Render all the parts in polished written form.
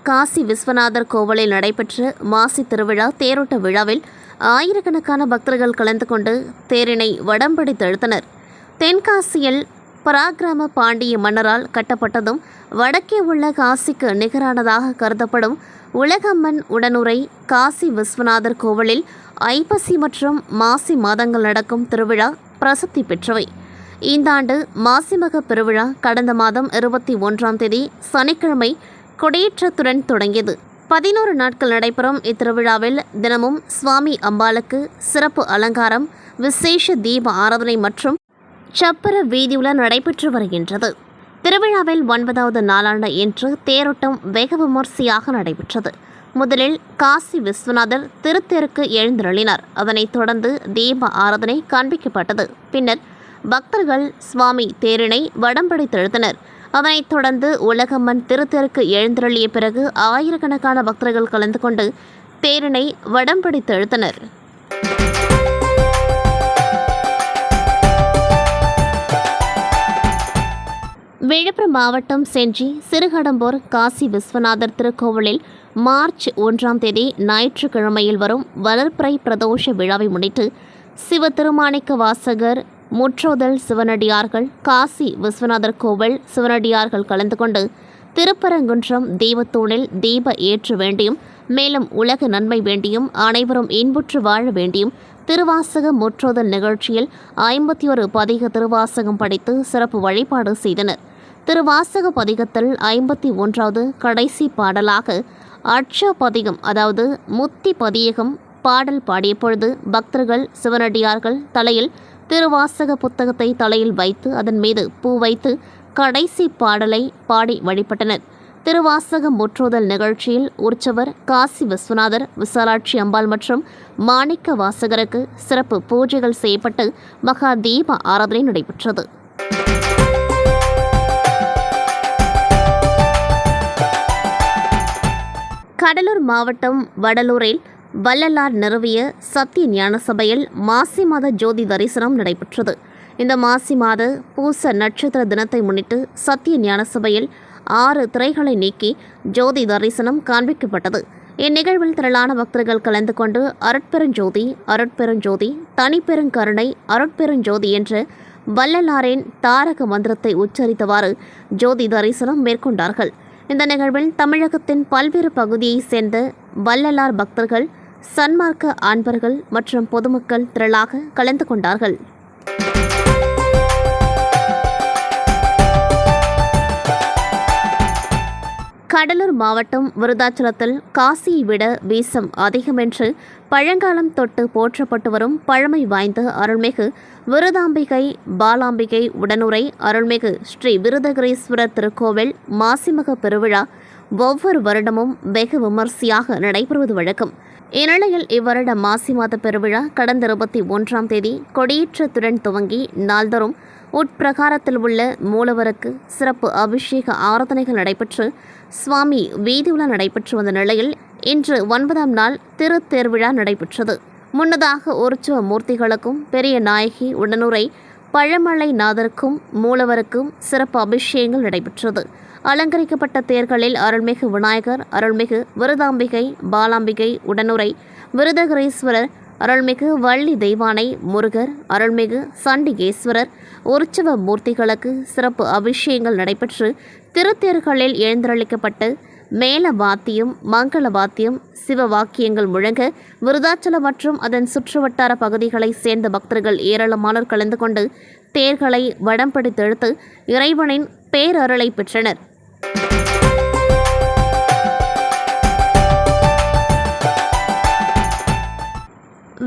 காசி விஸ்வநாதர் கோவிலில் நடைபெற்ற மாசி திருவிழா தேரோட்ட விழாவில் ஆயிரக்கணக்கான பக்தர்கள் கலந்து கொண்டு தேரினை வடம்பிடித்து இழுத்தனர். தென்காசியில் பராக்கிரம பாண்டிய மன்னரால் கட்டப்பட்டதும் வடக்கே உள்ள காசிக்கு நிகரானதாக கருதப்படும் உலகம்மன் உடனுறை காசி விஸ்வநாதர் கோவிலில் ஐப்பசி மற்றும் மாசி மாதங்கள் நடக்கும் திருவிழா பிரசித்தி பெற்றவை. இந்த ஆண்டு மாசிமக பெருவிழா கடந்த மாதம் 21ஆம் தேதி சனிக்கிழமை கொடியேற்றத்துடன் தொடங்கியது. 11 நாட்கள் நடைபெறும் இத்திருவிழாவில் தினமும் சுவாமி அம்பாளுக்கு சிறப்பு அலங்காரம், விசேஷ தீப ஆராதனை மற்றும் சப்பர வீதியுலா நடைபெற்று வருகின்றது. திருவிழாவில் 9வது நாளான இன்று தேரோட்டம் வெகு விமர்சையாக நடைபெற்றது. முதலில் காசி விஸ்வநாதர் திருத்தேருக்கு எழுந்தருளினார். அதனைத் தொடர்ந்து தீப ஆராதனை காண்பிக்கப்பட்டது. பின்னர் பக்தர்கள் சுவாமி தேரினை வடம்பிடித்து இழுத்தனர். அதனைத் தொடர்ந்து உலகம்மன் திருத்தேருக்கு எழுந்தருளிய பிறகு ஆயிரக்கணக்கான பக்தர்கள் கலந்து கொண்டு தேரினை வடம்பிடித்து இழுத்தனர். விழுப்புரம் மாவட்டம் செஞ்சி சிறுகடம்பூர் காசி விஸ்வநாதர் திருக்கோவிலில் மார்ச் 1ஆம் தேதி ஞாயிற்றுக்கிழமையில் வரும் வளர்பிறை பிரதோஷ விழாவை முன்னிட்டு சிவ திருமாணிக்க வாசகர், முற்றோதல் சிவனடியார்கள், காசி விஸ்வநாதர் கோவில் சிவனடியார்கள் கலந்து கொண்டு திருப்பரங்குன்றம் தெய்வத்தூணில் தீப ஏற்ற வேண்டியும், மேலும் உலக நன்மை வேண்டியும், அனைவரும் இன்புற்று வாழ வேண்டியும் திருவாசக முற்றோதல் நிகழ்ச்சியில் 51 பதிக திருவாசகம் படித்து சிறப்பு வழிபாடு செய்தனர். திருவாசக பதிகத்தில் 51வது கடைசி பாடலாக அட்ச பதிகம், அதாவது முத்தி பதியகம் பாடல் பாடிய பொழுது பக்தர்கள் சிவனடியார்கள் தலையில் திருவாசக புத்தகத்தை தலையில் வைத்து அதன் மீது பூ வைத்து கடைசி பாடலை பாடி வழிபட்டனர். திருவாசக முற்றோதல் நிகழ்ச்சியில் உற்சவர் காசி விஸ்வநாதர், விசாலாட்சி அம்பாள் மற்றும் மாணிக்க வாசகருக்கு சிறப்பு பூஜைகள் செய்யப்பட்டு மகா தீப ஆராதனை நடைபெற்றது. கடலூர் மாவட்டம் வடலூரில் வள்ளலார் நிறுவிய சத்திய ஞான சபையில் மாசி மாத ஜோதி தரிசனம் நடைபெற்றது. இந்த மாசி மாத பூச நட்சத்திர தினத்தை முன்னிட்டு சத்திய ஞான சபையில் 6 திரைகளை நீக்கி ஜோதி தரிசனம் காண்பிக்கப்பட்டது. இந்நிகழ்வில் திரளான பக்தர்கள் கலந்து கொண்டு அருட்பெருஞ்சோதி, அருட்பெருஞ்சோதி, தனிப்பெருங்கருணை, அருட்பெருஞ்சோதி என்ற வள்ளலாரின் தாரக மந்திரத்தை உச்சரித்தவாறு ஜோதி தரிசனம் மேற்கொண்டார்கள். இந்த நிகழ்வில் தமிழகத்தின் பல்வேறு பகுதியைச் சேர்ந்த வள்ளலார் பக்தர்கள், சன்மார்க்க அன்பர்கள் மற்றும் பொதுமக்கள் திரளாக கலந்து கொண்டார்கள். கடலூர் மாவட்டம் விருதாச்சலத்தில் காசியை விட வீசம் அதிகம் என்று பழங்காலம் தொட்டு போற்றப்பட்டு வரும் பழமை வாய்ந்த அருள்மிகு விருதாம்பிகை பாலாம்பிகை உடனுறை அருள்மிகு ஸ்ரீ விருதகிரீஸ்வரர் திருக்கோவில் மாசிமக பெருவிழா ஒவ்வொரு வருடமும் வெகு விமர்சையாக நடைபெறுவது வழக்கம். இந்நிலையில் இவ்வருட மாசி மாத பெருவிழா கடந்த 21ஆம் தேதி கொடியேற்றத்துடன் துவங்கி நாள்தோறும் உட்பிரகாரத்தில் உள்ள மூலவருக்கு சிறப்பு அபிஷேக ஆராதனைகள் நடைபெற்று சுவாமி வீதியுலா நடைபெற்று வந்த நிலையில் இன்று 9ஆம் நாள் திருத்தேர்விழா நடைபெற்றது. முன்னதாக உற்சவ மூர்த்திகளுக்கும் பெரிய நாயகி உடனுறை பழமலை நாதருக்கும் மூலவருக்கும் சிறப்பு அபிஷேகங்கள் நடைபெற்றது. அலங்கரிக்கப்பட்ட தேர்களில் அருள்மிகு விநாயகர், அருள்மிகு விருதாம்பிகை பாலாம்பிகை உடனுறை விருதகிரீஸ்வரர், அருள்மிகு வள்ளி தெய்வானை முருகர், அருள்மிகு சண்டிகேஸ்வரர் உற்சவ மூர்த்திகளுக்கு சிறப்பு அபிஷேகங்கள் நடைபெற்று திருத்தேர்களில் எழுந்தருளிக்கப்பட்டு மேல வாத்தியம், மங்கள வாத்தியம், சிவ வாக்கியங்கள் முழங்க விருதாச்சலம் மற்றும் அதன் சுற்றுவட்டார பகுதிகளைச் சேர்ந்த பக்தர்கள் ஏராளமானோர் கலந்து கொண்டு தேர்களை வடம் பிடித்தெழுத்து இறைவனின் பேரருளை பெற்றனர்.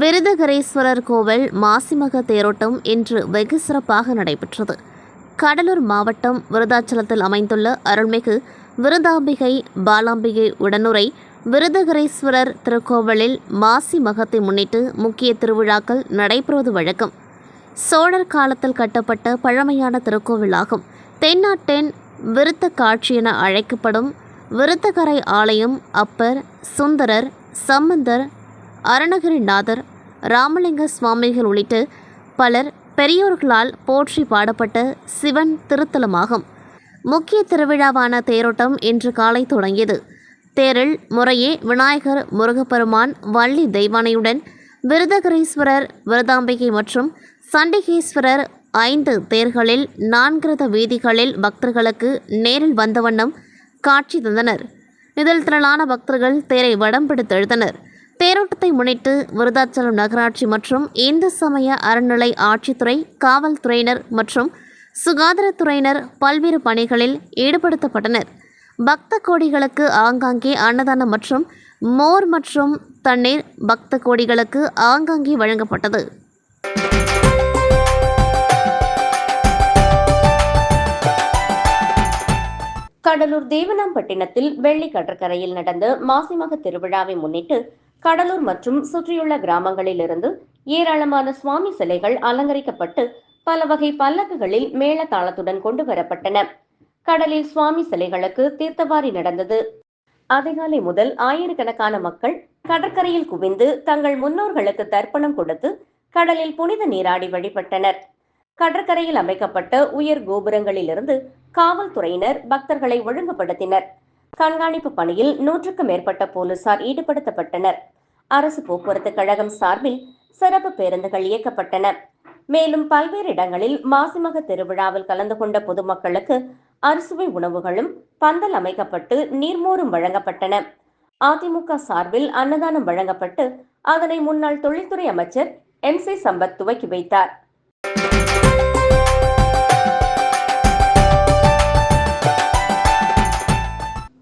விருதகிரீஸ்வரர் கோவில் மாசிமக தேரோட்டம் இன்று வெகு சிறப்பாக நடைபெற்றது. கடலூர் மாவட்டம் விருதாச்சலத்தில் அமைந்துள்ள அருள்மிகு விருதாம்பிகை பாலாம்பிகை உடனுறை விருதகிரீஸ்வரர் திருக்கோவிலில் மாசி மகத்தை முன்னிட்டு முக்கிய திருவிழாக்கள் நடைபெறுவது வழக்கம். சோழர் காலத்தில் கட்டப்பட்ட பழமையான திருக்கோவிலாகும். தென்னாட்டின் விருத்த காட்சி என அழைக்கப்படும் விருத்தகரை ஆலயம் அப்பர், சுந்தரர், சம்பந்தர், அருணகிரிநாதர், ராமலிங்க சுவாமிகள் உள்ளிட்ட பலர் பெரியோர்களால் போற்றி பாடப்பட்ட சிவன் திருத்தலமாகும். முக்கிய திருவிழாவான தேரோட்டம் இன்று காலை தொடங்கியது. இத்தேரில் முறையே விநாயகர், முருகப்பெருமான், வள்ளி தெய்வானையுடன் விருதகிரீஸ்வரர், விருதாம்பிகை மற்றும் சண்டிகேஸ்வரர் 5 தேர்களில் 4 ரத வீதிகளில் பக்தர்களுக்கு நேரில் வந்த வண்ணம் காட்சி தந்தனர். இதில் திரளான பக்தர்கள் தேரை வடம் பிடித்தெழுந்தனர். தேரோட்டத்தை முன்னிட்டு விருதாச்சலம் நகராட்சி மற்றும் இந்து சமய அறநிலை ஆட்சித்துறை, காவல்துறையினர் மற்றும் சுகாதாரத்துறையினர் பல்வேறு பணிகளில் ஈடுபடுத்தப்பட்டனர். பக்த கோடிகளுக்கு ஆங்காங்கே அன்னதானம் மற்றும் மோர் மற்றும் தண்ணீர் பக்த கோடிகளுக்கு ஆங்காங்கே வழங்கப்பட்டது. கடலூர் தேவனாம்பட்டினத்தில் வெள்ளி கடற்கரையில் நடந்த மாசிமக திருவிழாவை முன்னிட்டு கடலூர் மற்றும் சுற்றியுள்ள கிராமங்களில் இருந்து ஏராளமான சுவாமி சிலைகள் அலங்கரிக்கப்பட்டு பல வகை பல்லக்குகளில் மேளதாளத்துடன் கொண்டு வரப்பட்டன. கடலில் சுவாமி சிலைகளுக்கு தீர்த்தவாரி நடந்தது. அதிகாலை முதல் ஆயிரக்கணக்கான மக்கள் கடற்கரையில் குவிந்து தங்கள் முன்னோர்களுக்கு தர்ப்பணம் கொடுத்து கடலில் புனித நீராடி வழிபட்டனர். கடற்கரையில் அமைக்கப்பட்ட உயர் கோபுரங்களிலிருந்து காவல்துறையினர் பக்தர்களை ஒழுங்குபடுத்தினர். கண்காணிப்பு பணியில் 100க்கும் மேற்பட்ட போலீசார் ஈடுபடுத்தப்பட்டனர். அரசு போக்குவரத்து கழகம் சார்பில் சிறப்பு பேருந்துகள் இயக்கப்பட்டன. மேலும் பல்வேறு இடங்களில் மாசிமக திருவிழாவில் கலந்து கொண்ட பொதுமக்களுக்கு அறுசுவை உணவுகளும் பந்தல் அமைக்கப்பட்டு நீர்மோரும் வழங்கப்பட்டன. அதிமுக சார்பில் அன்னதானம் வழங்கப்பட்டு அதனை முன்னாள் தொழில்துறை அமைச்சர் MC சம்பத் துவக்கி வைத்தார்.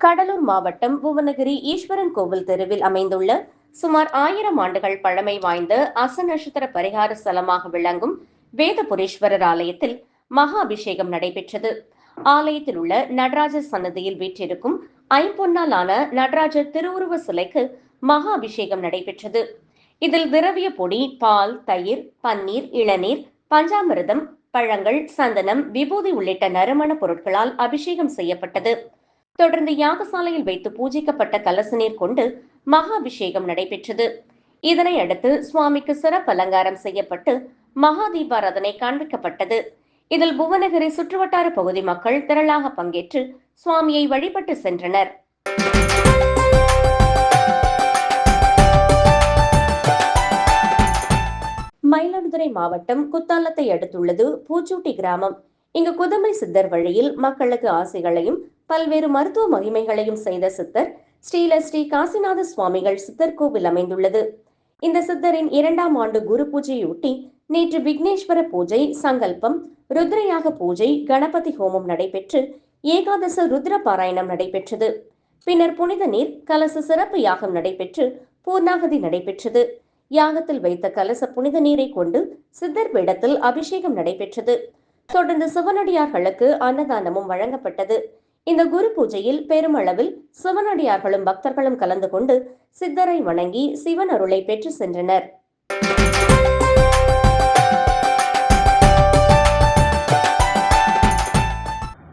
கடலூர் மாவட்டம் புவனகிரி ஈஸ்வரன் கோவில் தெருவில் அமைந்துள்ள சுமார் 1000 ஆண்டுகள் பழமை வாய்ந்த அச நட்சத்திர பரிகார ஸ்தலமாக விளங்கும் வேதபுரீஸ்வரர் ஆலயத்தில் மகா அபிஷேகம் நடைபெற்றது. ஆலயத்தில் உள்ள நடராஜர் சன்னதியில் வீற்றிருக்கும் ஐம்பொன்னால் ஆன நடராஜர் திருவுருவ சிலைக்கு மகா அபிஷேகம் நடைபெற்றது. இதில் திரவிய பொடி, பால், தயிர், பன்னீர், இளநீர், பஞ்சாமிர்தம், பழங்கள், சந்தனம், விபூதி உள்ளிட்ட நறுமண பொருட்களால் அபிஷேகம் செய்யப்பட்டது. தொடர்ந்து யாகசாலையில் வைத்து பூஜிக்கப்பட்ட கலச நீர் கொண்டு மகா அபிஷேகம் நடைபெற்றது. இதனை அடுத்து சுவாமிக்கு சிறப்பு அலங்காரம் செய்யப்பட்டு மகா தீபாராதனை காண்பிக்கப்பட்டது. இதில் புவனகிரி சுற்றுவட்டார பகுதி மக்கள் திரளாக பங்கேற்று சுவாமியை வழிபட்டு சென்றனர். மயிலாடுதுறை மாவட்டம் குத்தாலத்தை அடுத்துள்ளது பூச்சூட்டி கிராமம். இங்கு குதம்பை சித்தர் வழியில் மக்களுக்கு ஆசைகளையும் பல்வேறு மருத்துவ மகிமைகளையும் செய்த சித்தர் ஸ்ரீ காசிநாத சுவாமிகள் சித்தர் கோவில் அமைந்துள்ளது. இந்த சித்தரின் 2ஆம் ஆண்டு குரு பூஜையொட்டி நேற்று விக்னேஸ்வர பூஜை, சங்கல்பம், ருத்ரயாக பூஜை, கணபதி ஹோமம் நடைபெற்று ஏகாதச ருத்ர பாராயணம் நடைபெற்றது. பின்னர் புனித நீர் கலச சிறப்பு யாகம் நடைபெற்று பூர்ணாகதி நடைபெற்றது. யாகத்தில் வைத்த கலச புனித நீரை கொண்டு சித்தர் பீடத்தில் அபிஷேகம் நடைபெற்றது. தொடர்ந்து சிவனடியார்களுக்கு அன்னதானமும் வழங்கப்பட்டது. இந்த குரு பூஜையில் பெருமளவில் சிவனடியார்களும் பக்தர்களும் கலந்து கொண்டு சித்தரை வணங்கி சிவன் அருளை பெற்று சென்றனர்.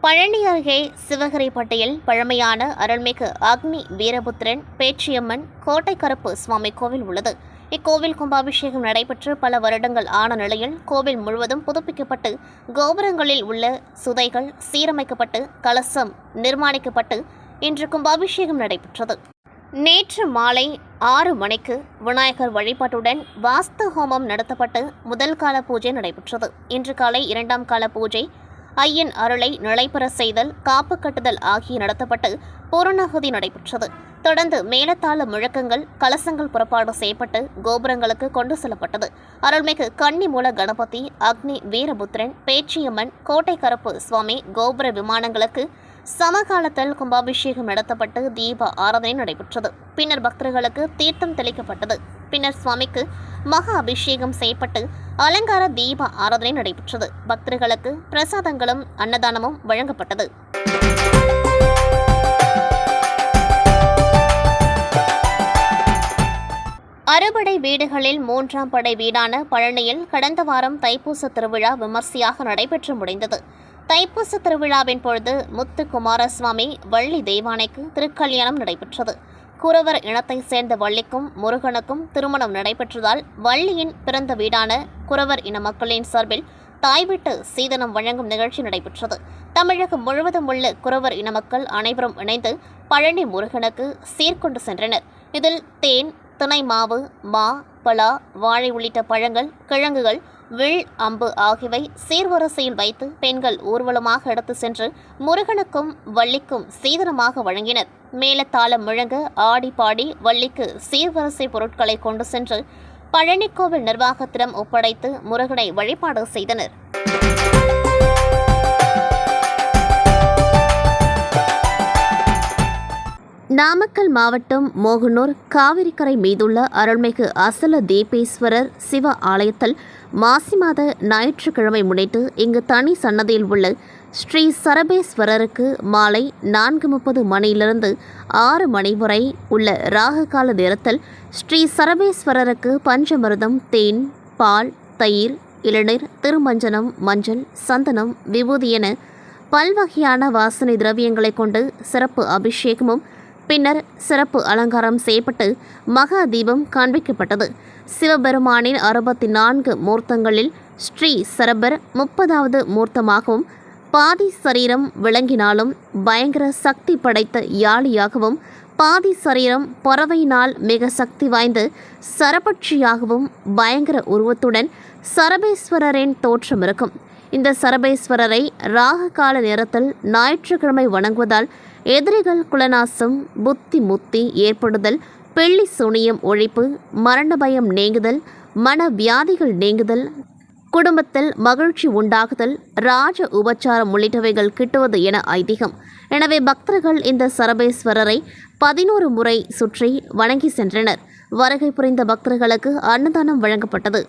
பழனி அருகே சிவகிரிப்பட்டியில் பழமையான அருள்மிகு அக்னி வீரபுத்திரன், பேச்சியம்மன், கோட்டை கருப்பு சுவாமி கோவில் உள்ளது. இக்கோவில் கும்பாபிஷேகம் நடைபெற்று பல வருடங்கள் ஆன நிலையில் கோவில் முழுவதும் புதுப்பிக்கப்பட்டு கோபுரங்களில் உள்ள சுதைகள் சீரமைக்கப்பட்டு கலசம் நிர்மாணிக்கப்பட்டு இன்று கும்பாபிஷேகம் நடைபெற்றது. நேற்று மாலை 6 மணிக்கு விநாயகர் வழிபாட்டுடன் வாஸ்து ஹோமம் நடத்தப்பட்டு முதல் கால பூஜை நடைபெற்றது. இன்று காலை 2ஆம் கால பூஜை, ஐயன் அருளை நிலைபெற செய்தல், காப்பு கட்டுதல் ஆகிய நடத்தப்பட்டு பூரணாகுதி நடைபெற்றது. தொடர்ந்து மேலத்தாள முழக்கங்கள், கலசங்கள் புறப்பாடு செய்யப்பட்டு கோபுரங்களுக்கு கொண்டு செல்லப்பட்டது. அருள்மிகு கன்னிமூல கணபதி, அக்னி வீரபுத்திரன், பேச்சியம்மன், கோட்டை கருப்பு சுவாமி கோபுர விமானங்களுக்கு சமகாலத்தில் கும்பாபிஷேகம் நடத்தப்பட்டு தீப ஆராதனை நடைபெற்றது. பின்னர் பக்தர்களுக்கு தீர்த்தம் தெளிக்கப்பட்டது. பின்னர் சுவாமிக்கு மகா அபிஷேகம் செய்யப்பட்டு அலங்கார தீப ஆராதனை நடைபெற்றது. பக்தர்களுக்கு பிரசாதங்களும் அன்னதானமும் வழங்கப்பட்டது. அறுபடை வீடுகளில் 3ஆம் படை வீடான பழனியில் கடந்த வாரம் தைப்பூச திருவிழா விமர்சையாக நடைபெற்று முடிந்தது. தைப்பூச திருவிழாவின் பொழுது முத்து குமாரசுவாமி, வள்ளி தெய்வானைக்கு திருக்கல்யாணம் நடைபெற்றது. குறவர் இனத்தைச் சேர்ந்த வள்ளிக்கும் முருகனுக்கும் திருமணம் நடைபெற்றதால் வள்ளியின் பிறந்த வீடான குறவர் இன மக்களின் சார்பில் தாய்வீட்டு சீதனம் வழங்கும் நிகழ்ச்சி நடைபெற்றது. தமிழகம் முழுவதும் உள்ள குறவர் இன மக்கள் அனைவரும் இணைந்து பழனி முருகனுக்கு சீர்கொண்டு சென்றனர். இதில் தேன், தினை மாவு, மா, பலா, வாழை உள்ளிட்ட பழங்கள், கிழங்குகள், வில், அம்பு ஆகியவை சீர்வரிசையில் வைத்து பெண்கள் ஊர்வலமாக எடுத்து சென்று முருகனுக்கும் வள்ளிக்கும் சீதனமாக வழங்கினர். மேளதாளம் முழங்க ஆடி பாடி வள்ளிக்கு சீர்வரிசை பொருட்களை கொண்டு சென்று பழனி கோவில் நிர்வாகத்திடம் ஒப்படைத்து முருகனை வழிபாடு செய்தனர். நாமக்கல் மாவட்டம் மோகனூர் காவிரிக்கரை மீதுள்ள அருள்மிகு அசல தீபேஸ்வரர் சிவ ஆலயத்தில் மாசி மாத ஞாயிற்றுக்கிழமை முன்னிட்டு இங்கு தனி சன்னதியில் உள்ள ஸ்ரீ சரபேஸ்வரருக்கு மாலை 4:30 மணியிலிருந்து 6 மணி வரை உள்ள ராகுகால நேரத்தில் ஸ்ரீ சரபேஸ்வரருக்கு பஞ்சமிர்தம், தேன், பால், தயிர், இளநீர், திருமஞ்சனம், மஞ்சள், சந்தனம், விபூதி என பல்வகையான வாசனை திரவியங்களை கொண்டு சிறப்பு அபிஷேகமும் பின்னர் சிறப்பு அலங்காரம் செய்யப்பட்டு மகா தீபம் காண்பிக்கப்பட்டது. சிவபெருமானின் 64 மூர்த்தங்களில் ஸ்ரீ சரபர் 30வது மூர்த்தமாகவும் பாதி சரீரம் விளங்கினாலும் பயங்கர சக்தி படைத்த யாழியாகவும் பாதி சரீரம் பறவையினால் மிக சக்தி வாய்ந்த சரபட்சியாகவும் பயங்கர உருவத்துடன் சரபேஸ்வரரின் தோற்றம் இருக்கும். இந்த சரபேஸ்வரரை ராகு கால நேரத்தில் ஞாயிற்றுக்கிழமை வணங்குவதால் எதிரிகள் குலநாசம், புத்தி முத்தி ஏற்படுதல், பெள்ளி சூனியம் ஒழிப்பு, மரண பயம் நீங்குதல், மன வியாதிகள் நீங்குதல், குடும்பத்தில் மகிழ்ச்சி உண்டாகுதல், ராஜ உபச்சாரம் உள்ளிட்டவைகள் கிட்டுவது என ஐதீகம். எனவே பக்தர்கள் இந்த சரபேஸ்வரரை 11 முறை சுற்றி வணங்கி சென்றனர். வருகை புரிந்த பக்தர்களுக்கு அன்னதானம் வழங்கப்பட்டது.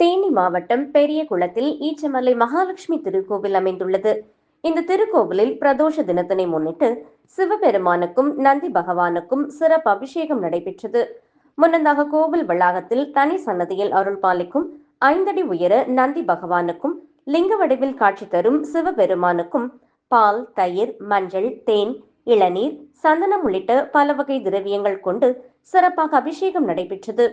தேனி மாவட்டம் பெரியகுளத்தில் ஈச்சமலை மகாலட்சுமி திருக்கோவில் அமைந்துள்ளது. இந்த திருக்கோவிலில் பிரதோஷ தினத்தினை முன்னிட்டு சிவபெருமானுக்கும் நந்தி பகவானுக்கும் சிறப்பு அபிஷேகம் நடைபெற்றது. முன்னதாக கோவில் வளாகத்தில் தனி சன்னதியில் அருள் பாலிக்கும் 5 அடி உயர நந்தி பகவானுக்கும் லிங்க வடிவில் காட்சி தரும் சிவபெருமானுக்கும் பால், தயிர், மஞ்சள், தேன், இளநீர், சந்தனம் உள்ளிட்ட பல வகை திரவியங்கள் கொண்டு சிறப்பாக அபிஷேகம் நடைபெற்றது.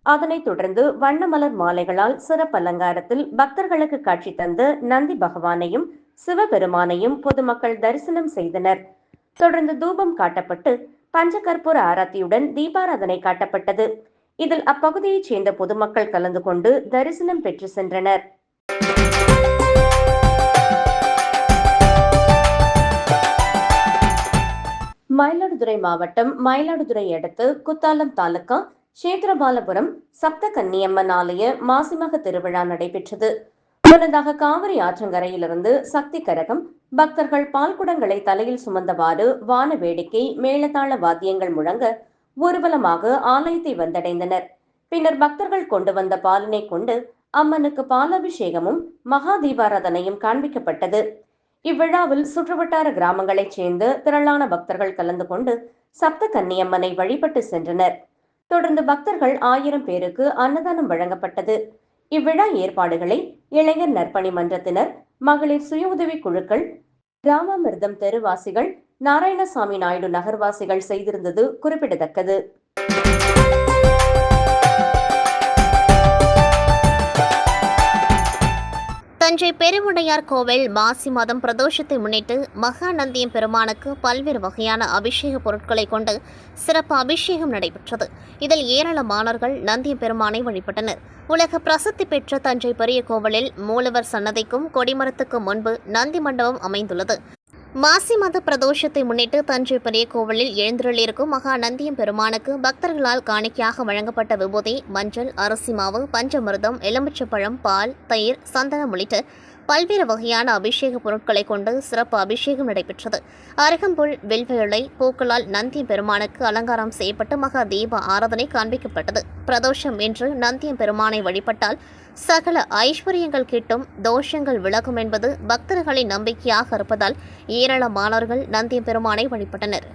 அதனைத் தொடர்ந்து வண்ணமலர் மாலைகளால் சிறப்பு அலங்காரத்தில் பக்தர்களுக்கு காட்சி தந்து நந்தி பகவானையும் சிவபெருமானையும் பொதுமக்கள் தரிசனம் செய்தனர். தொடர்ந்து தூபம் காட்டப்பட்டு பஞ்சகற்பூர ஆரத்தியுடன் தீபாராதனை காட்டப்பட்டது. இதில் அப்பகுதியைச் சேர்ந்த பொதுமக்கள் கலந்து கொண்டு தரிசனம் பெற்று சென்றனர். மயிலாடுதுறை மாவட்டம் மயிலாடுதுறை அடுத்து குத்தாலம் தாலுகா சேத்திரபாலபுரம் சப்த கன்னியம்மன் ஆலய மாசிமக திருவிழா நடைபெற்றது. முன்னதாக காவிரி ஆற்றங்கரையிலிருந்து சக்தி கரகம் பக்தர்கள் பால்குடங்களை தலையில் சுமந்தவாறு வான வேடிக்கை, மேளதாள வாத்தியங்கள் முழங்க ஊர்வலமாக ஆலயத்தை வந்தடைந்தனர். பின்னர் பக்தர்கள் கொண்டு வந்த பாலினை கொண்டு அம்மனுக்கு பாலாபிஷேகமும் மகா தீபாராதனையும் காண்பிக்கப்பட்டது. இவ்விழாவில் சுற்றுவட்டார கிராமங்களைச் சேர்ந்த திரளான பக்தர்கள் கலந்து கொண்டு சப்த கன்னியம்மனை வழிபட்டு சென்றனர். தொடர்ந்து பக்தர்கள் 1000 பேருக்கு அன்னதானம் வழங்கப்பட்டது. இவ்விழா ஏற்பாடுகளை இளைஞர் நற்பணி மன்றத்தினர், மகளிர் சுய உதவி குழுக்கள், ராமாமிர்தம் தெருவாசிகள், நாராயணசாமி நாயுடு நகர்வாசிகள் செய்திருந்தது குறிப்பிடத்தக்கது. தஞ்சை பெருவுடையார் கோவில் மாசி மாதம் பிரதோஷத்தை முன்னிட்டு மகா நந்தியம் பெருமானுக்கு பல்வேறு வகையான அபிஷேக பொருட்களை கொண்டு சிறப்பு அபிஷேகம் நடைபெற்றது. இதில் ஏராளமானவர்கள் நந்தியம் பெருமானை வழிபட்டனர். உலக பிரசித்தி பெற்ற தஞ்சை பெரிய கோவிலில் மூலவர் சன்னதிக்கும் கொடிமரத்துக்கும் முன்பு நந்தி மண்டபம் அமைந்துள்ளது. மாசி மாத பிரதோஷத்தை முன்னிட்டு தஞ்சை பெரிய கோவிலில் எழுந்தருளியிருக்கும் மகா நந்தியம் பெருமானுக்கு பக்தர்களால் காணிக்கையாக வழங்கப்பட்ட விபூதி, மஞ்சள், அரிசி மாவு, பஞ்சமிர்தம், எலுமிச்சப்பழம், பால், தயிர், சந்தனம் உள்ளிட்ட பல்வேறு வகையான அபிஷேக பொருட்களை கொண்டு சிறப்பு அபிஷேகம் நடைபெற்றது. அருகம்புல், வில்வ இலை, பூக்களால் நந்தியம் பெருமானுக்கு அலங்காரம் செய்யப்பட்டு மகா தீப ஆராதனை காண்பிக்கப்பட்டது. பிரதோஷம் என்று நந்தியம் பெருமானை வழிபட்டால் சகல ஐஸ்வர்யங்கள் கிட்டும், தோஷங்கள் விலகும் என்பது பக்தர்களின் நம்பிக்கையாக இருப்பதால் ஏராளமானவர்கள் நந்தியம் பெருமானை வழிபட்டனர்.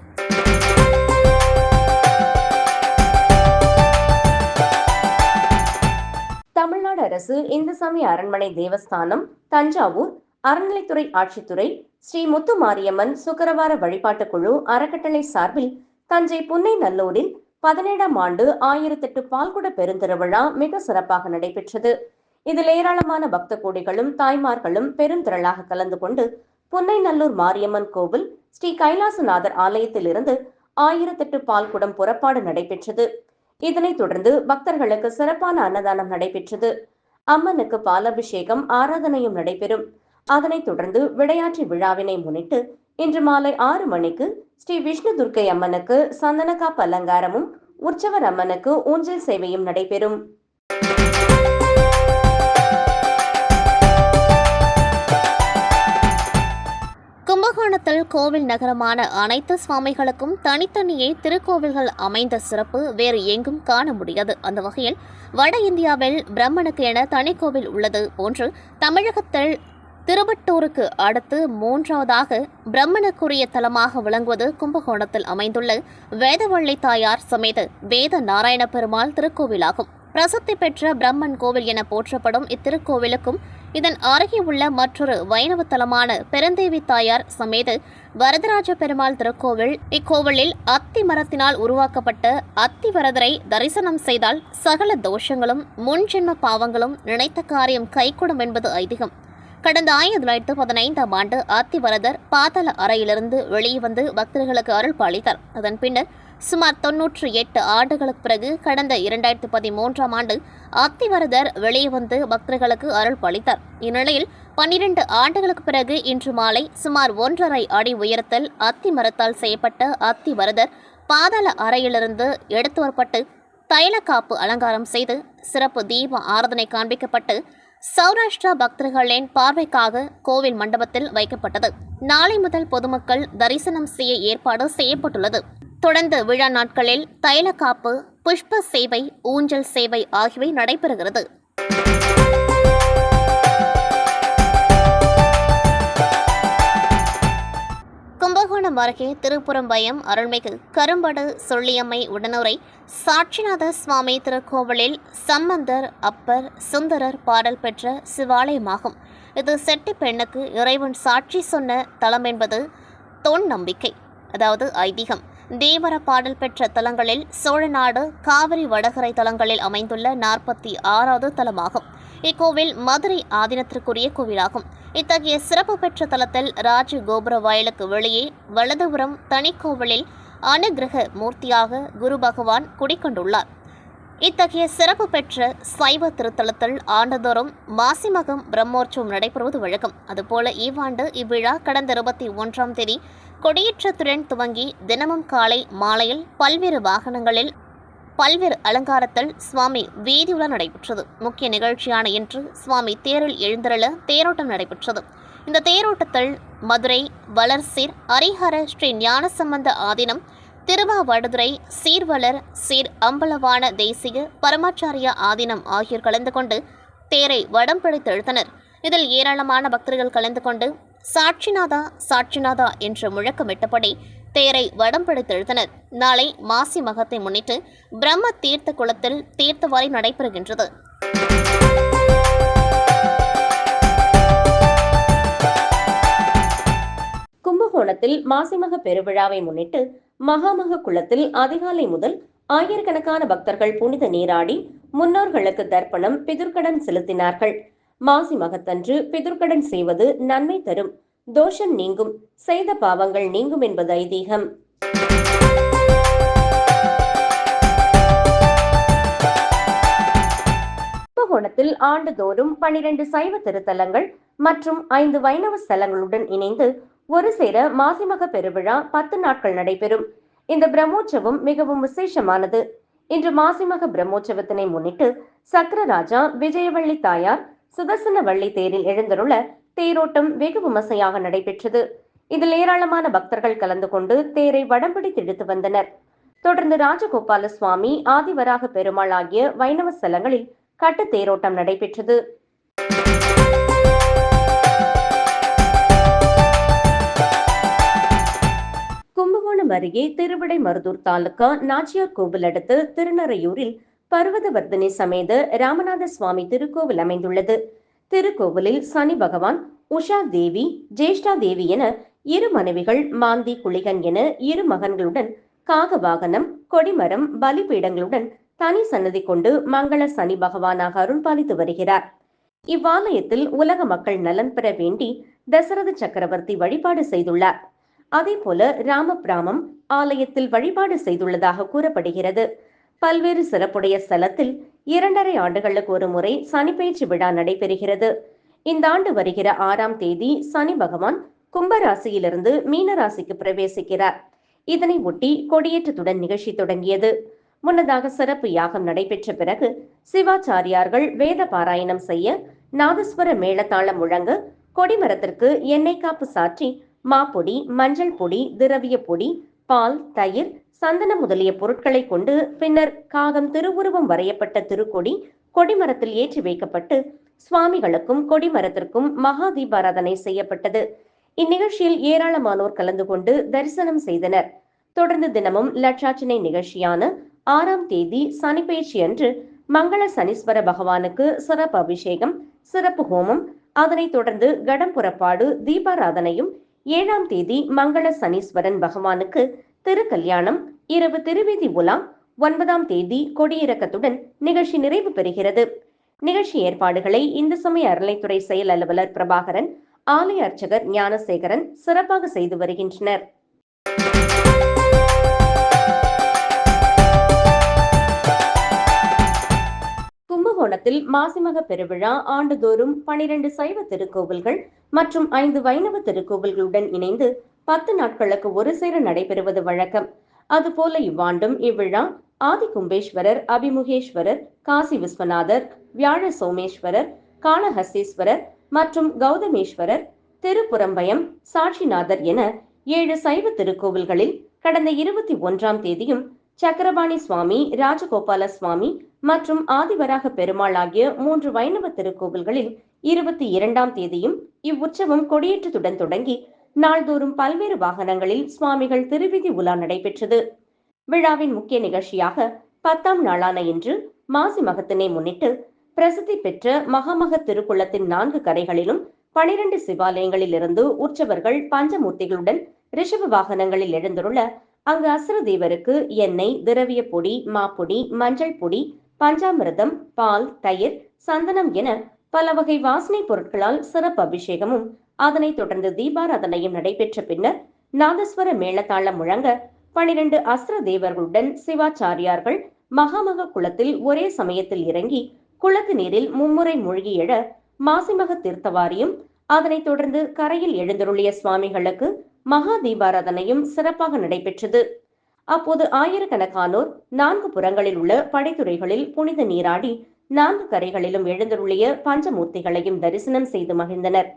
தமிழ்நாடு அரசு இந்துசாமி அரண்மனை தேவஸ்தானம், தஞ்சாவூர் அறநிலைத்துறை ஆட்சித்துறை, ஸ்ரீ முத்து மாரியம்மன் சுக்கரவார வழிபாட்டுக் குழு அறக்கட்டளை சார்பில் தஞ்சை புன்னை நல்லூரில் 17ஆம் ஆண்டு 1008 பால்குட பெருந்திருவிழா மிக சிறப்பாக நடைபெற்றது. இதில் ஏராளமான பக்த கோடிகளும் தாய்மார்களும் பெருந்திரளாக கலந்து கொண்டு புன்னைநல்லூர் மாரியம்மன் கோவில் ஸ்ரீ கைலாசநாதர் ஆலயத்தில் இருந்து 1008 பால்குடம் புறப்பாடு நடைபெற்றது. இதனைத் தொடர்ந்து பக்தர்களுக்கு சிறப்பான அன்னதானம் நடைபெற்றது. அம்மனுக்கு பாலாபிஷேகம் ஆராதனையும் நடைபெறும். அதனைத் தொடர்ந்து விளையாட்டு விழாவினை முன்னிட்டு இன்று மாலை 6 மணிக்கு ஸ்ரீ விஷ்ணு துர்க்கை அம்மனுக்கு சந்தனக்காப்பு அலங்காரமும் உற்சவர் அம்மனுக்கு ஊஞ்சல் சேவையும் நடைபெறும். கும்பகோணத்தில் கோவில் நகரமான அனைத்து சுவாமிகளுக்கும் தனித்தனியே திருக்கோவில்கள் அமைந்த சிறப்பு வேறு எங்கும் காண முடியாது. அந்த வகையில் வட இந்தியாவில் பிரம்மனுக்கு என தனிக்கோவில் உள்ளது போன்று தமிழகத்தில் திருவட்டூருக்கு அடுத்து 3வதாக பிரம்மனுக்குரிய தலமாக விளங்குவது கும்பகோணத்தில் அமைந்துள்ள வேதவள்ளி தாயார் சமேத வேத நாராயண பெருமாள் திருக்கோவிலாகும். பிரசித்தி பெற்ற பிரம்மன் கோவில் என போற்றப்படும் இத்திருக்கோவிலுக்கும் இதன் அருகே உள்ள மற்றொரு வைணவ தலமான பெருந்தேவி தாயார் சமேத வரதராஜ பெருமாள் திருக்கோவில். இக்கோவிலில் அத்தி மரத்தினால் உருவாக்கப்பட்ட அத்திவரதரை தரிசனம் செய்தால் சகல தோஷங்களும் முன்ஜென்ம பாவங்களும் நினைத்த காரியம் கைகூடும் என்பது ஐதீகம். கடந்த 1915ஆம் ஆண்டு அத்திவரதர் பாதாள அறையிலிருந்து வெளியே வந்து பக்தர்களுக்கு அருள் பாலித்தார். அதன் பின்னர் சுமார் 98 ஆண்டுகளுக்கு பிறகு கடந்த 2013ஆம் ஆண்டு அத்திவரதர் வெளியே வந்து பக்தர்களுக்கு அருள் பாலித்தார். இந்நிலையில் 12 ஆண்டுகளுக்கு பிறகு இன்று மாலை சுமார் 1.5 அடி உயரத்தில் அத்தி மரத்தால் செய்யப்பட்ட அத்திவரதர் பாதாள அறையிலிருந்து எடுத்து வரப்பட்டு தைலக்காப்பு அலங்காரம் செய்து சிறப்பு தீப ஆராதனை காண்பிக்கப்பட்டு சௌராஷ்டிரா பக்தர்களின் பார்வைக்காக கோவில் மண்டபத்தில் வைக்கப்பட்டது. நாளை முதல் பொதுமக்கள் தரிசனம் செய்ய ஏற்பாடு செய்யப்பட்டுள்ளது. தொடர்ந்து விழா நாட்களில் தைலக்காப்பு, புஷ்ப சேவை, ஊஞ்சல் சேவை ஆகியவை நடைபெறுகிறது. கும்பகோணம் அருகே திருப்புறம்பயம் அருள்மிகு கரும்படு சொல்லியம்மை உடனுரை சாட்சிநாத சுவாமி திருக்கோவிலில் சம்பந்தர், அப்பர், சுந்தரர் பாடல் பெற்ற சிவாலயமாகும். இது செட்டி பெண்ணுக்கு இறைவன் சாட்சி சொன்ன தலம் என்பது தொன் நம்பிக்கை, அதாவது ஐதீகம். தேவர பாடல் பெற்ற தலங்களில் சோழநாடு, காவிரி வடகரை தலங்களில் அமைந்துள்ள 46வது தலமாகும். இக்கோவில் மதுரை ஆதீனத்திற்குரிய கோவிலாகும். இத்தகைய சிறப்பு பெற்ற தலத்தில் ராஜ கோபுர வாயிலுக்கு வெளியே வலதுபுறம் தனிக்கோவிலில் அனுகிரக மூர்த்தியாக குரு பகவான் குடிக்கொண்டுள்ளார். இத்தகைய சிறப்பு பெற்ற சைவ திருத்தலத்தில் ஆண்டுதோறும் மாசிமகம் பிரம்மோற்சவம் நடைபெறுவது வழக்கம். அதுபோல இவ்வாண்டு இவ்விழா கடந்த 21ஆம் தேதி கொடியேற்றத்துடன் துவங்கி தினமும் காலை மாலையில் பல்வேறு வாகனங்களில் பல்வேறு அலங்காரத்தில் சுவாமி வீதியுலா நடைபெற்றது. முக்கிய நிகழ்ச்சியான இன்று சுவாமி தேரில் எழுந்தருள தேரோட்டம் நடைபெற்றது. இந்த தேரோட்டத்தில் மதுரை வளர்சீர் ஹரிஹர ஸ்ரீ ஞானசம்பந்த ஆதீனம், திருவாவடுதுறை சீர்வளர் சீர் அம்பலவான தேசிக பரமாச்சாரியா ஆதீனம் ஆகியோர் கலந்து கொண்டு தேரை வடம் பிடித்து இழுத்தனர். இதில் ஏராளமான பக்தர்கள் கலந்து கொண்டு சாட்சிநாதா சாட்சிநாதா என்று முழக்கமிட்டபடி தேரை வடம் பிடித்து இழுத்தனர். நாளை மாசி மகத்தை முன்னிட்டு பிரம்ம தீர்த்த குளத்தில் தீர்த்தவாரி நடைபெறுகின்றது. கும்பகோணத்தில் மாசிமக பெருவிழாவை முன்னிட்டு மகாமக குளத்தில் அதிகாலை முதல் ஆயிரக்கணக்கான பக்தர்கள் புனித நீராடி முன்னோர்களுக்கு தர்ப்பணம், பிதுர்க்கடன் செலுத்தினார்கள். மாசி மகத்தன்று பிதுர்க்கடன் செய்வது நன்மை தரும், தோஷம் நீங்கும், செய்த பாவங்கள் நீங்கும் என்பது ஐதீகம். கும்பகோணத்தில் ஆண்டுதோறும் 12 சைவ திருத்தலங்கள் மற்றும் 5 வைணவ ஸ்தலங்களுடன் இணைந்து ஒரு சேர மாசிமக பெருவிழா 10 நாட்கள் நடைபெறும். இந்த பிரம்மோற்சவம் மிகவும் விசேஷமானது. இன்று மாசிமக பிரம்மோற்சவத்தினை முன்னிட்டு சக்கரராஜா விஜயவள்ளி தாயார் சுதர்சன வள்ளி தேரில் எழுந்தருள தேரோட்டம் வெகு விமர்சையாக நடைபெற்றது. இதில் ஏராளமான பக்தர்கள் கலந்து கொண்டு தேரை வடம்பிடித்து இழுத்து வந்தனர். தொடர்ந்து ராஜகோபால சுவாமி, ஆதிவராக பெருமாள் ஆகிய வைணவ ஸ்தலங்களில் கட்டு தேரோட்டம் நடைபெற்றது. கும்பகோணம் அருகே திருவிடைமருதூர் தாலுகா நாச்சியார் கோவில் அடுத்து திருநறையூரில் பர்வதவர்தனி சமேத ராமநாத சுவாமி திருக்கோவில் அமைந்துள்ளது. திருக்கோவிலில் சனி பகவான், உஷா தேவி, ஜேஷ்டா தேவி என 2 மனைவிகள், மாந்தி, குளிகன் என 2 மகன்களுடன் காக வாகனம், கொடிமரம், பலிபீடங்களுடன் தனி சன்னதி கொண்டு மங்கள சனி பகவானாக அருள் பாலித்து வருகிறார். இவ்வாலயத்தில் உலக மக்கள் நலன் பெற வேண்டி தசரத சக்கரவர்த்தி வழிபாடு செய்துள்ளார். அதேபோல ராமபிராமம் ஆலயத்தில் வழிபாடு செய்துள்ளதாக கூறப்படுகிறது. பல்வேறு சிறப்புடைய ஸ்தலத்தில் 2.5 ஆண்டுகளுக்கு ஒரு முறை சனிப்பெயர்ச்சி விழா நடைபெறுகிறது. இந்த ஆண்டு வருகிற 6ஆம் தேதி சனி பகவான் கும்பராசியிலிருந்து மீனராசிக்கு பிரவேசிக்கிறார். இதனை ஒட்டி கொடியேற்றத்துடன் நிகழ்ச்சி தொடங்கியது. முன்னதாக சிறப்பு யாகம் நடைபெற்ற பிறகு சிவாச்சாரியார்கள் வேத பாராயணம் செய்ய, நாதஸ்வர மேளதாளம் முழங்க, கொடிமரத்திற்கு எண்ணெய் காப்பு சாற்றி மாப்பொடி, மஞ்சள் பொடி, திரவிய பொடி, பால், தயிர், சந்தனம் முதலிய பொருட்களை கொண்டு பின்னர் காகம் திருவுருவம் வரையப்பட்ட திருக்கொடி கொடிமரத்தில் ஏற்றி வைக்கப்பட்டு சுவாமிகளுக்கும் கொடிமரத்திற்கும் மகா தீபாராதனை செய்யப்பட்டது. இந்நிகழ்ச்சியில் ஏராளமானோர் கலந்து கொண்டு தரிசனம் செய்தனர். தொடர்ந்து தினமும் லட்சார்ச்சனை நிகழ்ச்சியான 6ஆம் தேதி சனிப்பெயர்ச்சி அன்று மங்கள சனீஸ்வர பகவானுக்கு சிறப்பு அபிஷேகம், சிறப்பு ஹோமம், அதனைத் தொடர்ந்து கடம் புறப்பாடு, தீபாராதனையும், 7ஆம் தேதி மங்கள சனீஸ்வரன் பகவானுக்கு திருக்கல்யாணம், இரவு திருவீதி உலா, 9ஆம் தேதி கொடியிறக்கத்துடன் நிகழ்ச்சி நிறைவு பெறுகிறது. நிகழ்ச்சி ஏற்பாடுகளை இந்து சமய அறநிலைத்துறை செயல் அலுவலர் பிரபாகரன், ஆலய அர்ச்சகர் ஞானசேகரன் சிறப்பாக செய்து வருகின்றனர். கும்பகோணத்தில் மாசிமக பெருவிழா ஆண்டுதோறும் 12 சைவ திருக்கோவில்கள் மற்றும் 5 வைணவ திருக்கோவில்களுடன் இணைந்து 10 நாட்களுக்கு ஒரு சேர நடைபெறுவது வழக்கம். அதுபோல இவ்வாண்டும் இவ்விழா ஆதி கும்பேஸ்வரர், அபிமுகேஸ்வரர், காசி விஸ்வநாதர், வியாழ சோமேஸ்வரர், காளஹஸ்தீஸ்வரர் மற்றும் கௌதமேஸ்வரர், திருப்புறம்பயம், சாட்சிநாதர் என 7 சைவ திருக்கோவில்களில் கடந்த 21ஆம் தேதியும் சக்கரபாணி சுவாமி, ராஜகோபால சுவாமி மற்றும் ஆதிவராக பெருமாள் ஆகிய 3 வைணவ திருக்கோவில்களில் 22ஆம் தேதியும் இவ்வுற்சவம் கொடியேற்றத்துடன் தொடங்கி நாள்தோறும் பல்வேறு வாகனங்களில் சுவாமிகள் திருவீதி உலா நடைபெற்றது. விழாவின் முக்கிய நிகழ்ச்சியாக 10ஆம் நாளான இன்று மாசி மகத்தினை முன்னிட்டு பிரசித்தி பெற்ற மகாமக திருக்குளத்தின் 4 கரைகளிலும் 12 சிவாலயங்களில் இருந்து உற்சவர்கள் பஞ்சமூர்த்திகளுடன் ரிஷப வாகனங்களில் எழுந்துள்ள அங்கு அசுர தேவருக்கு எண்ணெய், திரவிய பொடி, மாப்பொடி, மஞ்சள் பொடி, பஞ்சாமிர்தம், பால், தயிர், சந்தனம் என பல வகை வாசனை பொருட்களால் சிறப்பு அபிஷேகமும், அதனைத் தொடர்ந்து தீபாராதனையும் நடைபெற்ற பின்னர் நாதஸ்வர மேளதாளம் முழங்க 12 அசுர தேவர்களுடன் சிவாச்சாரியார்கள் மகாமக குளத்தில் ஒரே சமயத்தில் இறங்கி குளத்து நீரில் மும்முறை மூழ்கி எழ மாசிமக தீர்த்தவாரியும், அதனைத் தொடர்ந்து கரையில் எழுந்தருளிய சுவாமிகளுக்கு மகா தீபாராதனையும் சிறப்பாக நடைபெற்றது. அப்போது ஆயிரக்கணக்கானோர் 4 புறங்களில் உள்ள படைத்துறைகளில் புனித நீராடி 4 கரைகளிலும் எழுந்தருளிய பஞ்சமூர்த்திகளையும் தரிசனம் செய்து மகிழ்ந்தனர்.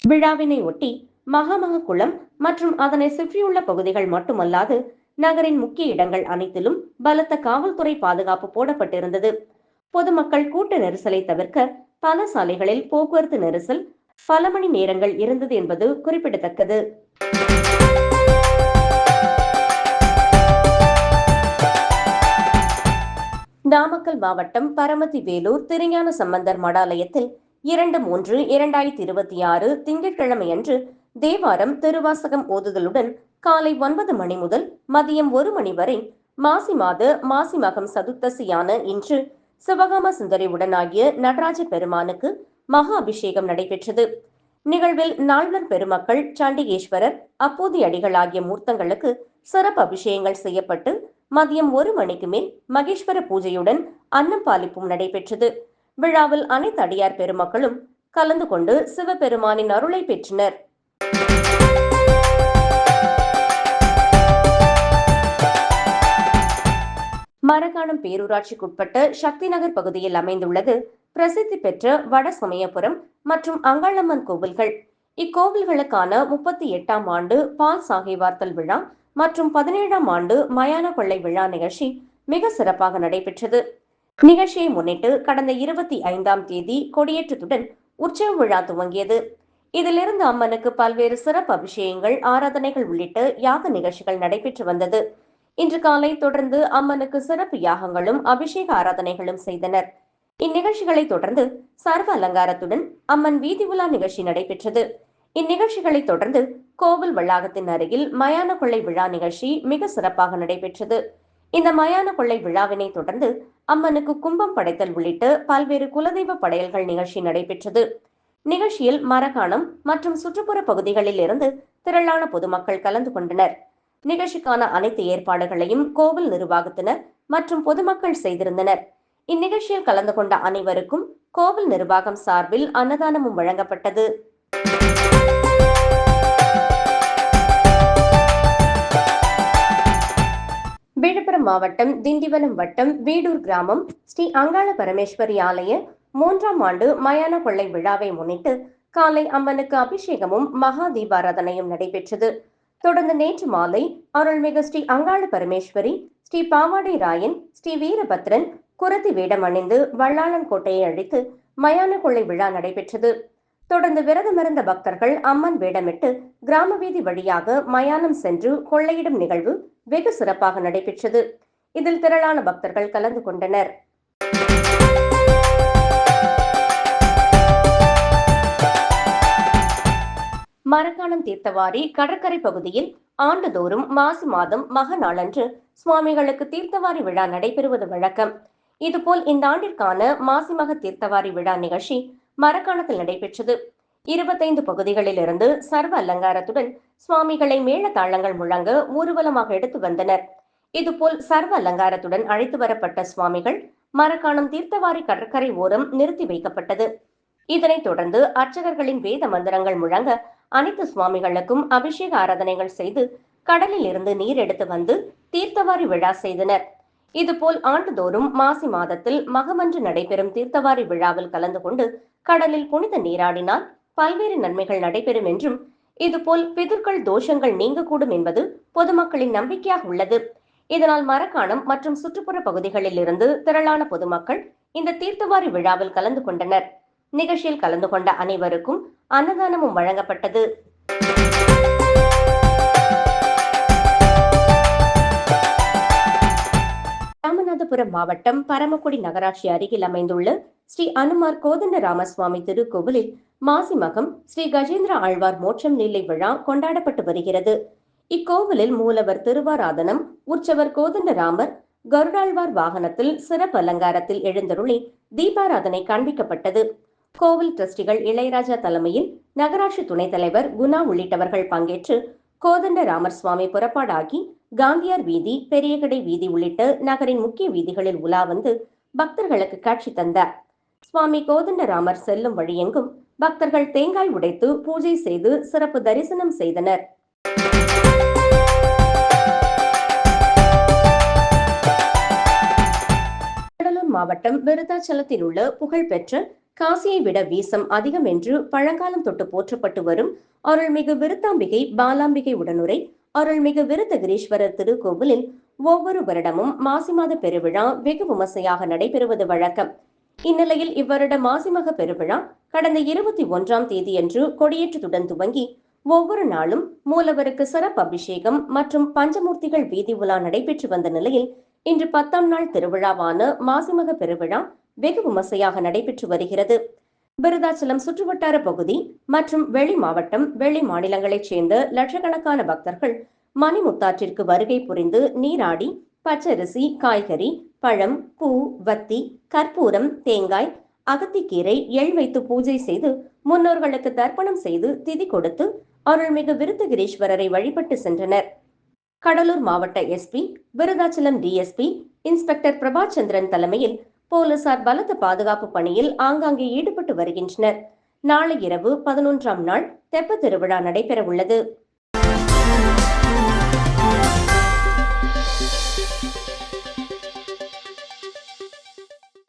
விழாவினை ஒட்டி மகாமக குளம் மற்றும் அதனை சுற்றியுள்ள பகுதிகள் மட்டுமல்லாது நகரின் முக்கிய இடங்கள் அனைத்திலும் பலத்த காவல்துறை பாதுகாப்பு போடப்பட்டிருந்தது. பொதுமக்கள் கூட்ட நெரிசலை தவிர்க்க பல சாலைகளில் போக்குவரத்து நெரிசல் பல மணி நேரங்கள் இருந்தது என்பது குறிப்பிடத்தக்கது. நாமக்கல் மாவட்டம் பரமத்தி வேலூர் திருஞான சம்பந்தர் மடாலயத்தில் 2/3/2026 திங்கட்கிழமை அன்று தேவாரம் திருவாசகம் ஓதுதலுடன் காலை 9 மணி முதல் மதியம் 1 மணி வரை மாசி மாத மாசி மகம் சதுர்த்தசியான இன்று சிவகாம சுந்தரி உடனாகிய நடராஜ பெருமானுக்கு மகா அபிஷேகம் நடைபெற்றது. நிகழ்வில் நால்வர் பெருமக்கள், சண்டிகேஸ்வரர், அப்போதி அடிகள் ஆகிய மூர்த்தங்களுக்கு சிறப்பு அபிஷேகங்கள் செய்யப்பட்டு மதியம் 1 மணிக்கு மேல் மகேஸ்வர பூஜையுடன் அன்னம் பாலிப்பும் நடைபெற்றது. விழாவில் அனைத்து அடியார் பெருமக்களும் கலந்து கொண்டு சிவபெருமானின் அருளை பெற்றனர். மரக்காணம் பேரூராட்சிக்குட்பட்ட சக்தி நகர் பகுதியில் அமைந்துள்ளது பிரசித்தி பெற்ற வட சமயபுரம் மற்றும் அங்காளம்மன் கோவில்கள். இக்கோவில்களுக்கான 38ஆம் ஆண்டு பால் சாகைவார்த்தல் விழா மற்றும் 17ஆம் ஆண்டு மயான கொள்ளை விழா நிகழ்ச்சி மிக சிறப்பாக நடைபெற்றது. நிகழ்ச்சியை முன்னிட்டு கடந்த 25ஆம் தேதி கொடியேற்றத்துடன் உற்சவ விழா துவங்கியது. இதிலிருந்து அம்மனுக்கு பல்வேறு சிறப்பு அபிஷேகங்கள், ஆராதனைகள் உள்ளிட்ட யாக நிகழ்ச்சிகள் நடைபெற்று வந்தது. இன்று காலை தொடர்ந்து அம்மனுக்கு சிறப்பு யாகங்களும் அபிஷேக ஆராதனைகளும் செய்தனர். இந்நிகழ்ச்சிகளை தொடர்ந்து சர்வ அலங்காரத்துடன் அம்மன் வீதி உலா நிகழ்ச்சி நடைபெற்றது. இந்நிகழ்ச்சிகளை தொடர்ந்து கோவில் வளாகத்தின் அருகில் மயான கொள்ளை விழா நிகழ்ச்சி மிக சிறப்பாக நடைபெற்றது. இந்த மயான கொள்ளை விழாவினை தொடர்ந்து அம்மனுக்கு கும்பம் படைத்தல் உள்ளிட்ட பல்வேறு குலதெய்வ படையல்கள் நிகழ்ச்சி நடைபெற்றது. நிகழ்ச்சியில் மரக்காணம் மற்றும் சுற்றுப்புற பகுதிகளில் இருந்து திரளான பொதுமக்கள் கலந்து கொண்டனர். நிகழ்ச்சிக்கான அனைத்து ஏற்பாடுகளையும் கோவில் நிர்வாகத்தினர் மற்றும் பொதுமக்கள் செய்திருந்தனர். இந்நிகழ்ச்சியில் கலந்து கொண்ட அனைவருக்கும் கோவில் நிர்வாகம் சார்பில் அன்னதானமும் வழங்கப்பட்டது. விழுப்புரம் மாவட்டம் திண்டிவனம் வட்டம் வீடூர் கிராமம் ஸ்ரீ அங்காள பரமேஸ்வரி ஆலய 3ஆம் ஆண்டு மயான கொள்ளை விழாவை முன்னிட்டு காலை அம்மனுக்கு அபிஷேகமும் மகா தீபாராதனையும் நடைபெற்றது. தொடர்ந்து நேற்று மாலை அருள்மிகு ஸ்ரீ அங்காள பரமேஸ்வரி, ஸ்ரீ பாவாடை ராயன், ஸ்ரீ வீரபத்ரன் குரத்தி வேடம் அணிந்து வள்ளாளன் கோட்டையை அழித்து மயான கொள்ளை விழா நடைபெற்றது. தொடர்ந்து விரதமிருந்த பக்தர்கள் அம்மன் வேடமிட்டு கிராம வீதி வழியாக மயானம் சென்று கொள்ளையிடும் நிகழ்வு வெகு சிறப்பாக நடைபெற்றது. இதில் திரளான பக்தர்கள் கலந்து கொண்டனர். மரக்காணம் தீர்த்தவாரி கடற்கரை பகுதியில் ஆண்டுதோறும் மாசி மாதம் மக நாளன்று சுவாமிகளுக்கு தீர்த்தவாரி விழா நடைபெறுவது வழக்கம். இதுபோல் இந்த ஆண்டிற்கான மாசிமக தீர்த்தவாரி விழா நிகழ்ச்சி மரக்காணத்தில் நடைபெற்றது. 25 பகுதிகளில் இருந்து சர்வ அலங்காரத்துடன் சுவாமிகளை மேள தாளங்கள் முழங்க ஊர்வலமாக எடுத்து வந்தனர். இதுபோல் சர்வ அலங்காரத்துடன் அழைத்து வரப்பட்ட சுவாமிகள் மரக்காணம் தீர்த்தவாரி கடற்கரை ஓரம் நிறுத்தி வைக்கப்பட்டது. இதனைத் தொடர்ந்து அர்ச்சகர்களின் வேத மந்திரங்கள் முழங்க அனைத்து சுவாமிகளுக்கும் அபிஷேக ஆராதனைகள் செய்து கடலில் இருந்து நீர் எடுத்து வந்து தீர்த்தவாரி விழா செய்தனர். இதுபோல் ஆண்டுதோறும் மாசி மாதத்தில் மகமன்று நடைபெறும் தீர்த்தவாரி விழாவில் கலந்து கொண்டு கடலில் புனித நீராடினால் பல்வேறு நன்மைகள் நடைபெறும் என்றும், இதுபோல் பிதுர்கள் தோஷங்கள் நீங்கக்கூடும் என்பது பொதுமக்களின் நம்பிக்கையாக உள்ளது. இதனால் மரக்காணம் மற்றும் சுற்றுப்புற பகுதிகளில் இருந்து திரளான பொதுமக்கள் இந்த தீர்த்தவாரி விழாவில் கலந்து கொண்டனர். நிகழ்ச்சியில் கலந்து கொண்ட அனைவருக்கும் அன்னதானமும் வழங்கப்பட்டது. ராமநாதபுரம் மாவட்டம் பரமக்குடி நகராட்சி அருகில் அமைந்துள்ள ஸ்ரீ அனுமார் கோதண்ட ராமசுவாமி திருக்கோவிலில் மாசி மகம் ஸ்ரீ கஜேந்திர ஆழ்வார் மோட்சம் லீலை விழா கொண்டாடப்பட்டு வருகிறது. இக்கோவிலில் மூலவர் திருவாராதனம், உற்சவர் கோதண்ட ராமர் கருடாழ்வார் வாகனத்தில் சிறப்பு அலங்காரத்தில் எழுந்தருளி தீபாராதனை காண்பிக்கப்பட்டது. கோவில் டிரஸ்டிகள் இளையராஜா தலைமையில் நகராட்சி துணைத் தலைவர் குணா உள்ளிட்டவர்கள் பங்கேற்று கோதண்ட ராமர் சுவாமி புறப்பாடாகி காந்தியார் வீதி, பெரியகடை வீதி உள்ளிட்ட நகரின் முக்கிய வீதிகளில் உலா வந்து பக்தர்களுக்கு காட்சி தந்தார். சுவாமி கோதண்ட ராமர் செல்லும் வழியெங்கும் பக்தர்கள் தேங்காய் உடைத்து பூஜை செய்து சிறப்பு தரிசனம் செய்தனர். கடலூர் மாவட்டம் விருத்தாச்சலத்தில் உள்ள புகழ்பெற்ற காசியை விட வீசம் அதிகம் என்று பழங்காலம் தொட்டு போற்றப்பட்டு வரும் அருள்மிகு விருத்தாம்பிகை பாலாம்பிகை உடனுரை அருள்மிகு விருத்தகிரீஸ்வரர் திருக்கோவிலில் ஒவ்வொரு வருடமும் மாசி மாத பெருவிழா வெகு விமர்சையாக நடைபெறுவது வழக்கம். இந்நிலையில் இவ்வருட மாசிமக பெருவிழா கடந்த 21ஆம் தேதியன்று கொடியேற்றத்துடன் துவங்கி ஒவ்வொரு நாளும் மூலவருக்கு சிறப்பு அபிஷேகம் மற்றும் பஞ்சமூர்த்திகள் வீதி உலா நடைபெற்று வந்த நிலையில் இன்று 10ஆம் நாள் திருவிழாவான மாசிமக பெருவிழா வெகு விமர்சையாக நடைபெற்று வருகிறது. விருதாச்சலம் சுற்றுவட்டார பகுதி மற்றும் வெளி மாவட்டம், வெளி மாநிலங்களைச் சேர்ந்த லட்சக்கணக்கான பக்தர்கள் மணிமுத்தாற்றிற்கு வருகை புரிந்து நீராடி பச்சரிசி, காய்கறி, பழம், பூ, வத்தி, கற்பூரம், தேங்காய், அகத்திக்கீரை, எள் வைத்து பூஜை செய்து முன்னோர்களுக்கு தர்ப்பணம் செய்து திதி கொடுத்து அருள்மிகு விருத்தகிரீஸ்வரரை வழிபட்டு சென்றனர். கடலூர் மாவட்ட எஸ்பி, விருதாச்சலம் டிஎஸ்பி இன்ஸ்பெக்டர் பிரபாச்சந்திரன் தலைமையில் போலீசார் பலத்த பாதுகாப்பு பணியில் ஆங்காங்கே ஈடுபட்டு வருகின்றனர். நாளை இரவு 11ஆம் நாள் தெப்ப திருவிழா நடைபெற உள்ளது.